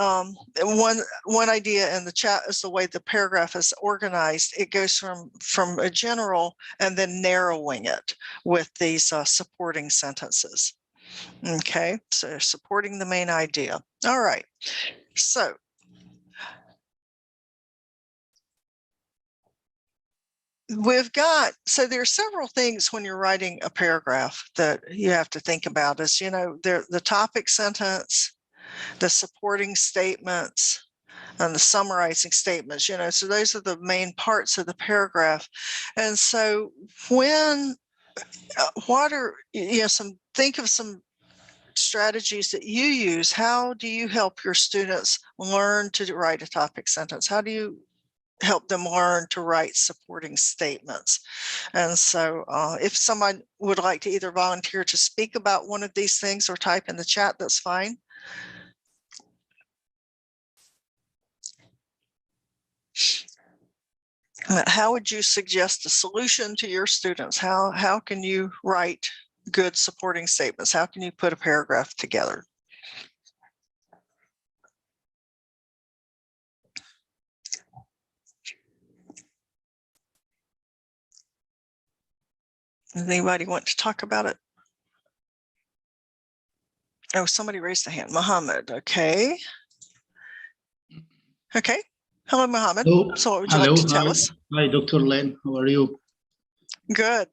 one idea in the chat is the way the paragraph is organized. It goes from a general and then narrowing it with these supporting sentences. Okay, so supporting the main idea. All right, so there are several things when you're writing a paragraph that you have to think about. Is, you know, the topic sentence, the supporting statements, and the summarizing statements, you know, so those are the main parts of the paragraph. And so when, think of some strategies that you use. How do you help your students learn to write a topic sentence? How do you help them learn to write supporting statements? And so if someone would like to either volunteer to speak about one of these things or type in the chat, that's fine. How would you suggest a solution to your students? How can you write good supporting statements? How can you put a paragraph together? Does anybody want to talk about it? Oh, somebody raised a hand. Mohammed, okay. Okay. Hello, Mohammed. Hello. So what would you like to tell us? Hi, Dr. Lynn. How are you? Good.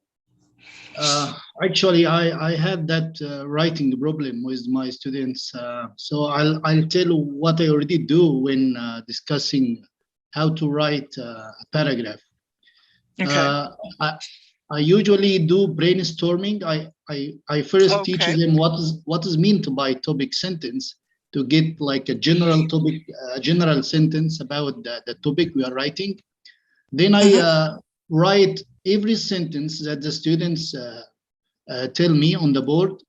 Actually, I had that writing problem with my students. So I'll tell you what I already do when discussing how to write a paragraph. Okay. I usually do brainstorming. I first teach them what is meant by topic sentence to get like a general topic, a general sentence about the topic we are writing. Then I write every sentence that the students tell me on the board,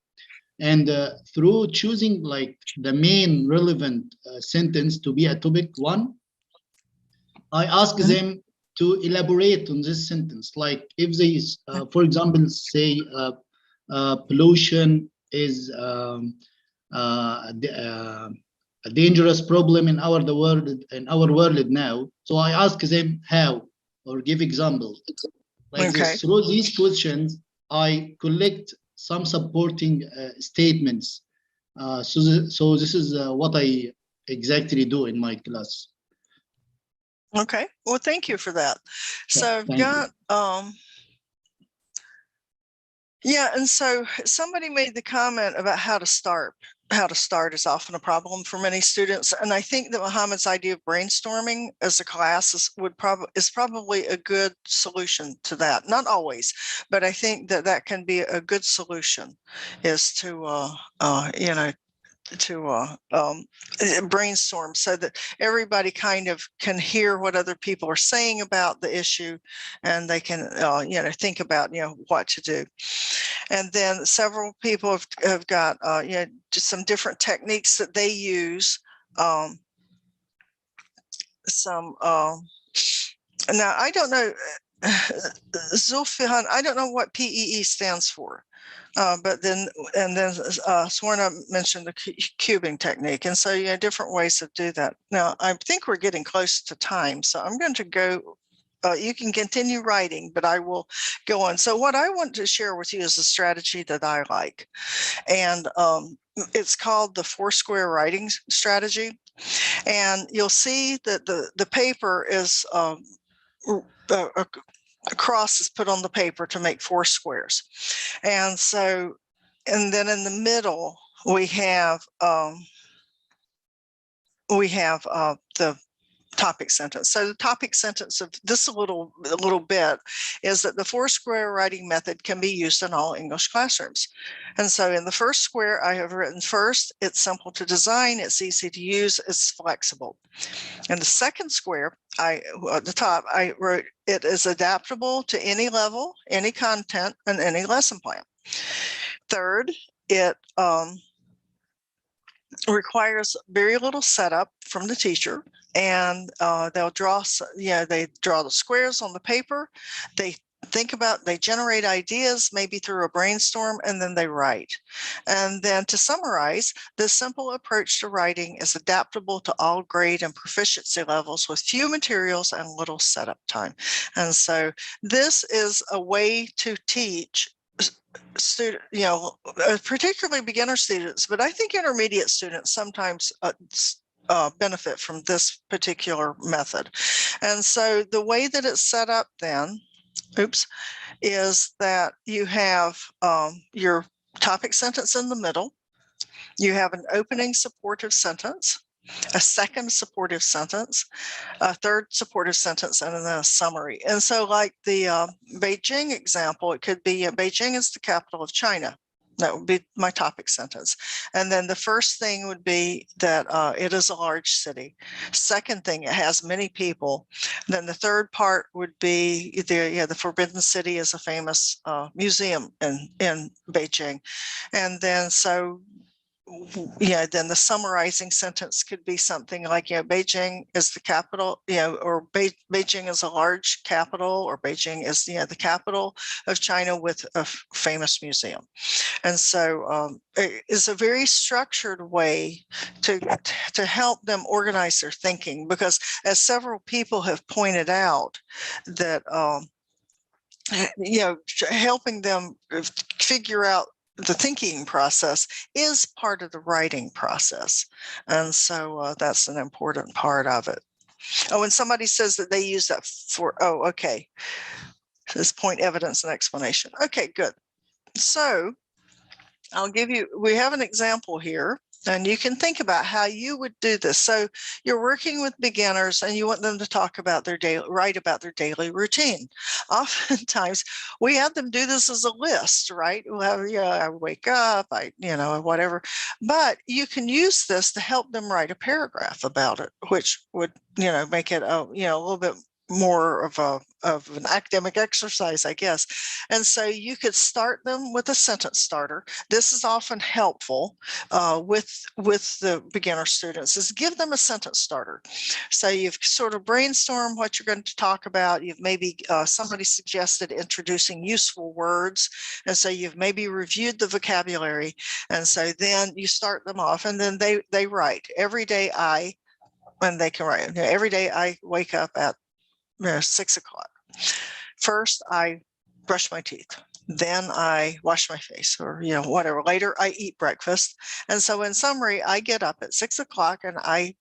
and through choosing like the main relevant sentence to be a topic one, I ask them to elaborate on this sentence. Like if they, for example, say pollution is a dangerous problem in our world now. So I ask them how, or give examples. Like this. Through these questions, I collect some supporting statements. So this is what I exactly do in my class. Okay, well, thank you for that. So I've got, yeah, and so somebody made the comment about how to start. How to start is often a problem for many students. And I think that Mohammed's idea of brainstorming as a class is probably a good solution to that. Not always, but I think that can be a good solution, is to, you know, to brainstorm so that everybody kind of can hear what other people are saying about the issue, and they can you know, think about, you know, what to do. And then several people have got you know, just some different techniques that they use. Now I don't know, Zulfihan, I don't know what PEE stands for. But then Swarna mentioned the cubing technique. And so, yeah, different ways to do that. Now, I think we're getting close to time. So I'm going to go, you can continue writing, but I will go on. So what I want to share with you is a strategy that I like. And it's called the 4-square writing strategy. And you'll see that the paper is, a cross is put on the paper to make 4 squares. And so, and then in the middle, we have the topic sentence. So the topic sentence of this little bit is that the 4-square writing method can be used in all English classrooms. And so in the first square, I have written first, it's simple to design, it's easy to use, it's flexible. In the second square, at the top, I wrote, it is adaptable to any level, any content, and any lesson plan. Third, it requires very little setup from the teacher, and they'll draw, they draw the squares on the paper. They they generate ideas, maybe through a brainstorm, and then they write. And then to summarize, this simple approach to writing is adaptable to all grade and proficiency levels with few materials and little setup time. And so this is a way to teach student, particularly beginner students, but I think intermediate students sometimes benefit from this particular method. And so the way that it's set up then, is that you have your topic sentence in the middle, you have an opening supportive sentence, a second supportive sentence, a third supportive sentence, and then a summary. And so like the Beijing example, it could be Beijing is the capital of China. That would be my topic sentence. And then the first thing would be that it is a large city. Second thing, it has many people. Then the third part would be the Forbidden City is a famous museum in Beijing. And then then the summarizing sentence could be something like, Beijing is the capital, or Beijing is a large capital, or Beijing is, the capital of China with a famous museum. And so it's a very structured way to help them organize their thinking, because as several people have pointed out that, helping them figure out the thinking process is part of the writing process. And so that's an important part of it. Oh, and somebody says that they use that for, okay. This point, evidence, and explanation. Okay, good. So we have an example here, and you can think about how you would do this. So you're working with beginners and you want them to write about their daily routine. Oftentimes we have them do this as a list, right? We'll have, I wake up, whatever, but you can use this to help them write a paragraph about it, which would, make it, a little bit more of an academic exercise, I guess. And so you could start them with a sentence starter. This is often helpful with the beginner students, is give them a sentence starter. So you've sort of brainstormed what you're going to talk about. You've maybe somebody suggested introducing useful words. And so you've maybe reviewed the vocabulary. And so then you start them off, and then they write every day and they can write, every day I wake up at 6 o'clock. First, I brush my teeth. Then I wash my face, or, whatever. Later, I eat breakfast. And so in summary, I get up at 6 o'clock and I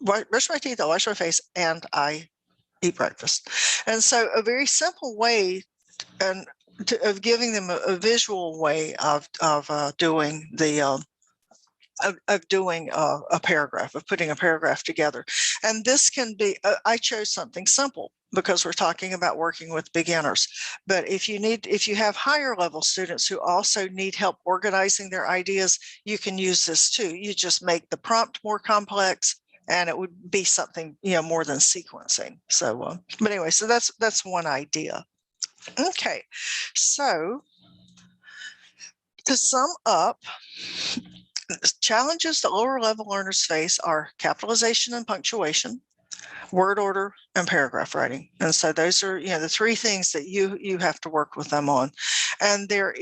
brush my teeth, I wash my face, and I eat breakfast. And so a very simple way of giving them a visual way of doing the doing a paragraph, of putting a paragraph together. And this can be, I chose something simple because we're talking about working with beginners. But if you have higher level students who also need help organizing their ideas, you can use this too. You just make the prompt more complex, and it would be something, more than sequencing. So, but anyway, so that's one idea. Okay, so to sum up, challenges that lower level learners face are capitalization and punctuation, word order, and paragraph writing. And so those are, the three things that you have to work with them on. And there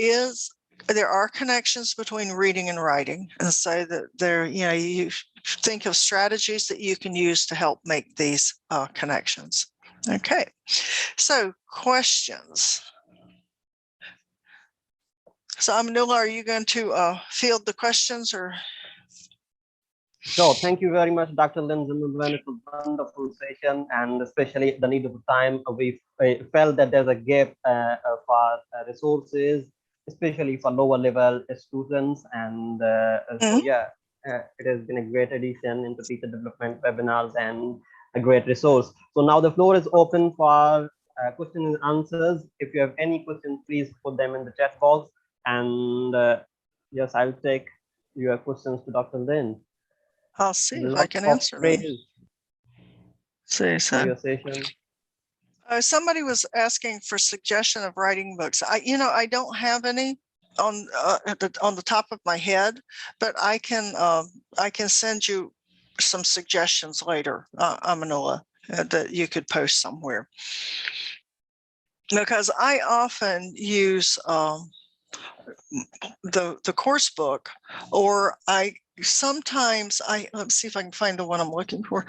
are connections between reading and writing. And so that you think of strategies that you can use to help make these connections. Okay, so questions. So Amanullah, are you going to field the questions, or? Sure. Thank you very much, Dr. Lynn Zimmerman. It was a wonderful session, and especially at the need of time, we felt that there's a gap for resources, especially for lower level students. And so, it has been a great addition into teacher development webinars and a great resource. So now the floor is open for questions and answers. If you have any questions, please put them in the chat box. And yes, I'll take your questions to Dr. Lynn. I'll see if I can answer them. See, so your session. Somebody was asking for suggestion of writing books. I don't have any. on the top of my head, but I can send you some suggestions later, Amanullah, that you could post somewhere. Because I often use the course book, or sometimes let's see if I can find the one I'm looking for.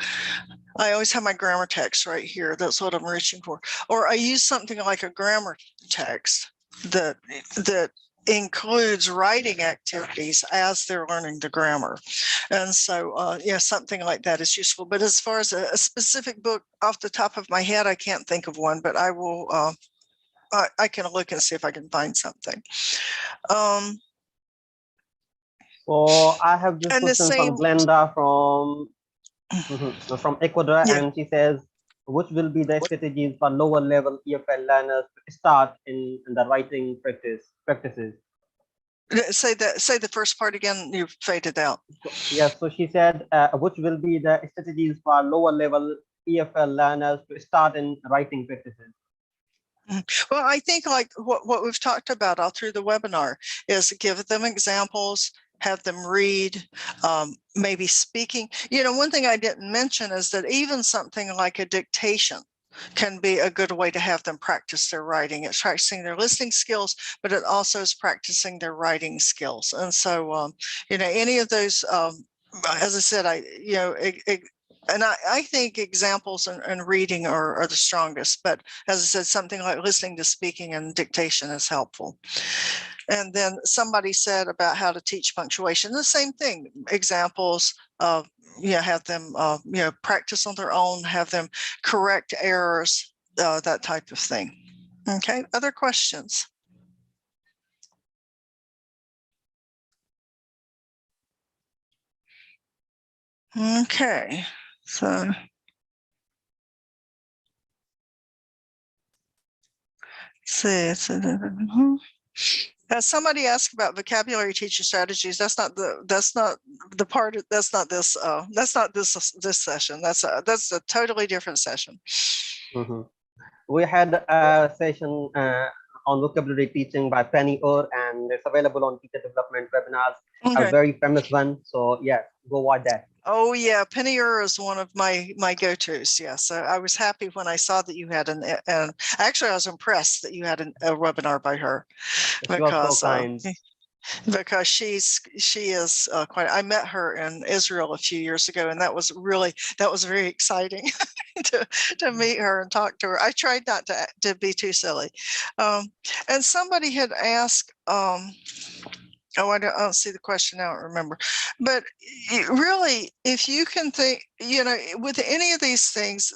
I always have my grammar text right here. That's what I'm reaching for. Or I use something like a grammar text that includes writing activities as they're learning the grammar. And so, yeah, something like that is useful. But as far as a specific book off the top of my head, I can't think of one, but I will, I can look and see if I can find something. So I have this question from Glenda from Ecuador, and she says, which will be the strategies for lower level EFL learners to start in the writing practices? Say the first part again. You faded out. Yes. So she said, which will be the strategies for lower level EFL learners to start in writing practices? Well, I think like what we've talked about all through the webinar is give them examples, have them read, maybe speaking. You know, one thing I didn't mention is that even something like a dictation can be a good way to have them practice their writing. It's practicing their listening skills, but it also is practicing their writing skills. And so, you know, any of those, as I said, and I think examples and reading are the strongest, but as I said, something like listening to speaking and dictation is helpful. And then somebody said about how to teach punctuation, the same thing, examples of, have them, practice on their own, have them correct errors, that type of thing. Okay, other questions? Okay, so. See, somebody asked about vocabulary teacher strategies. That's not the part. That's not this. That's not this session. That's a totally different session. Mm-hmm. We had a session on vocabulary teaching by Penny Orr, and it's available on Teacher Development Webinars. Okay. A very famous one. So yeah, go watch that. Oh yeah, Penny Orr is one of my go-tos. Yeah, so I was happy when I saw that you had actually I was impressed that you had a webinar by her. She was so kind. Because she is quite. I met her in Israel a few years ago, and that was very exciting to meet her and talk to her. I tried not to be too silly, and somebody had asked. Oh, I don't see the question. I don't remember. But really, if you can think, with any of these things,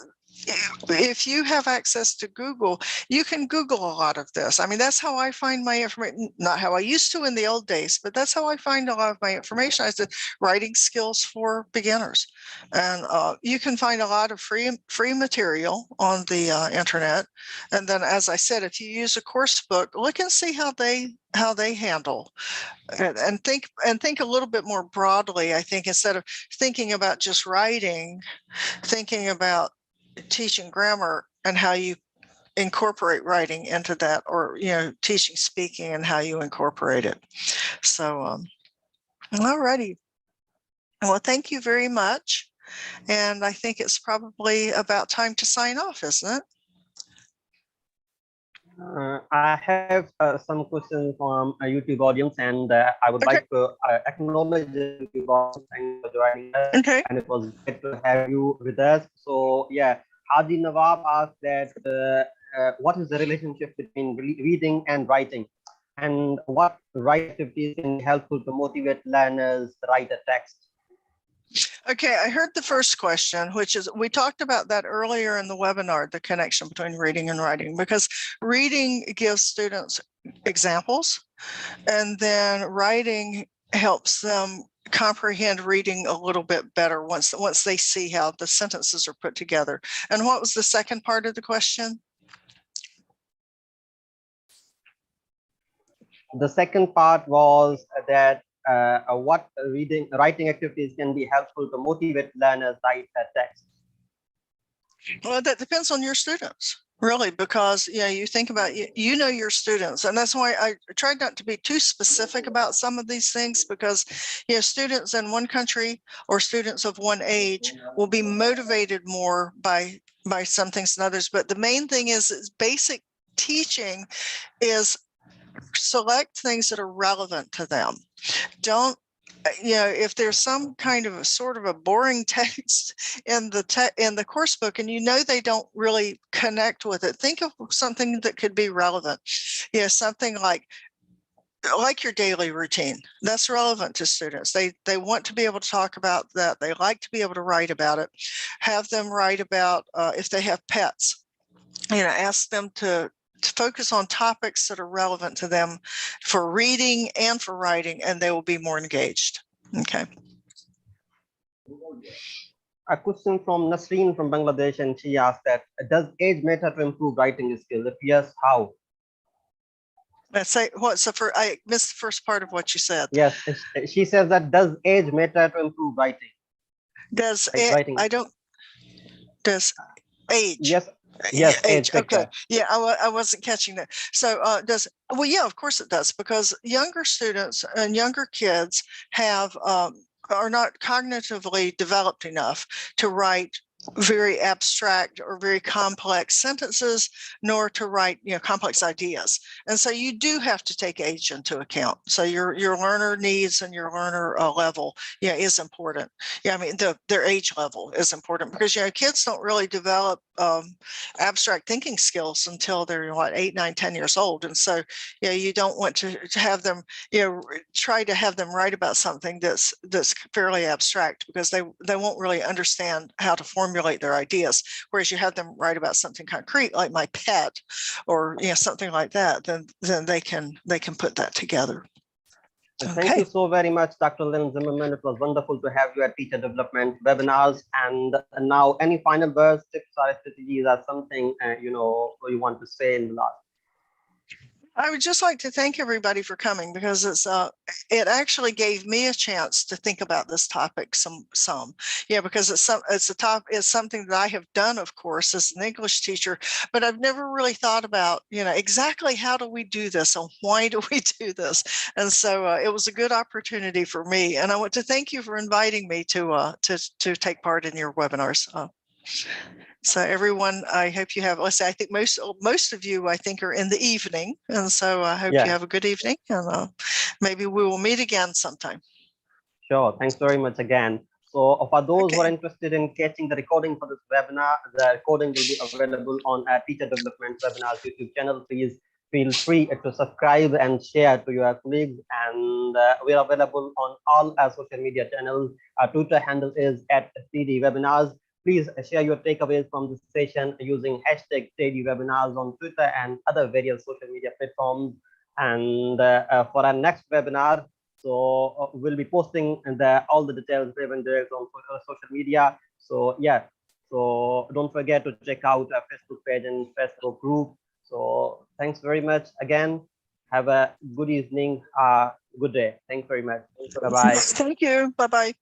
if you have access to Google, you can Google a lot of this. I mean, that's how I find my information, not how I used to in the old days, but that's how I find a lot of my information. I said writing skills for beginners. And you can find a lot of free material on the internet. And then, as I said, if you use a course book, look and see how they handle and think a little bit more broadly. I think instead of thinking about just writing, thinking about teaching grammar and how you incorporate writing into that, or teaching speaking and how you incorporate it. So all righty, well, thank you very much, and I think it's probably about time to sign off, isn't it? I have some questions from a YouTube audience, and I would like to acknowledge the YouTube audience. Thanks for joining us. Okay. And it was great to have you with us. So yeah, Haji Nawab asked that what is the relationship between reading and writing, and what writing activities can be helpful to motivate learners to write a text? Okay, I heard the first question, which is, we talked about that earlier in the webinar, the connection between reading and writing, because reading gives students examples, and then writing helps them comprehend reading a little bit better once they see how the sentences are put together. And what was the second part of the question? The second part was that what writing activities can be helpful to motivate learners to write a text? Well, that depends on your students. Really, because you think about you know your students, and that's why I tried not to be too specific about some of these things, because students in one country or students of one age will be motivated more by some things than others. But the main thing is basic teaching is select things that are relevant to them. Don't if there's some kind of a sort of a boring text in the course book and they don't really connect with it, think of something that could be relevant. Something like your daily routine that's relevant to students. They want to be able to talk about that. They like to be able to write about it. Have them write about if they have pets. Ask them to focus on topics that are relevant to them for reading and for writing, and they will be more engaged. Okay. A question from Nasreen from Bangladesh, and she asked that, does age matter to improve writing skills? If yes, how? Let's say what? So I missed the first part of what you said. Yes, she says that, does age matter to improve writing? Does writing? Does age? Yes. Yes, age. Okay. Yeah, I wasn't catching that. So yeah, of course it does, because younger students and younger kids are not cognitively developed enough to write very abstract or very complex sentences, nor to write complex ideas. And so you do have to take age into account. So your learner needs and your learner level is important. I mean their age level is important, because kids don't really develop abstract thinking skills until they're 8, 9, 10 years old. And so you don't want to have them try to have them write about something that's fairly abstract, because they won't really understand how to formulate their ideas. Whereas you have them write about something concrete, like my pet, or something like that, then they can put that together. Thank you so very much, Dr. Lynn Zimmerman. It was wonderful to have you at Teacher Development Webinars. And now, any final words, tips, or strategies, or something you want to say in the last? I would just like to thank everybody for coming, because it actually gave me a chance to think about this topic some. Because it's something that I have done, of course, as an English teacher, but I've never really thought about exactly how do we do this and why do we do this. And so it was a good opportunity for me, and I want to thank you for inviting me to take part in your webinars. So everyone, I hope you have, I think most of you, I think, are in the evening. And so I hope you have a good evening, and maybe we will meet again sometime. Sure. Thanks very much again. So for those who are interested in catching the recording for this webinar, the recording will be available on our Teacher Development Webinars YouTube channel. Please feel free to subscribe and share to your colleagues. And we are available on all our social media channels. Our Twitter handle is @TD-Webinars. Please share your takeaways from this session using #TDWebinars on Twitter and other various social media platforms. And for our next webinar, so we'll be posting all the details on social media. So so don't forget to check out our Facebook page and Facebook group. So thanks very much again. Have a good evening, good day. Thanks very much. Bye-bye. Thank you. Bye-bye.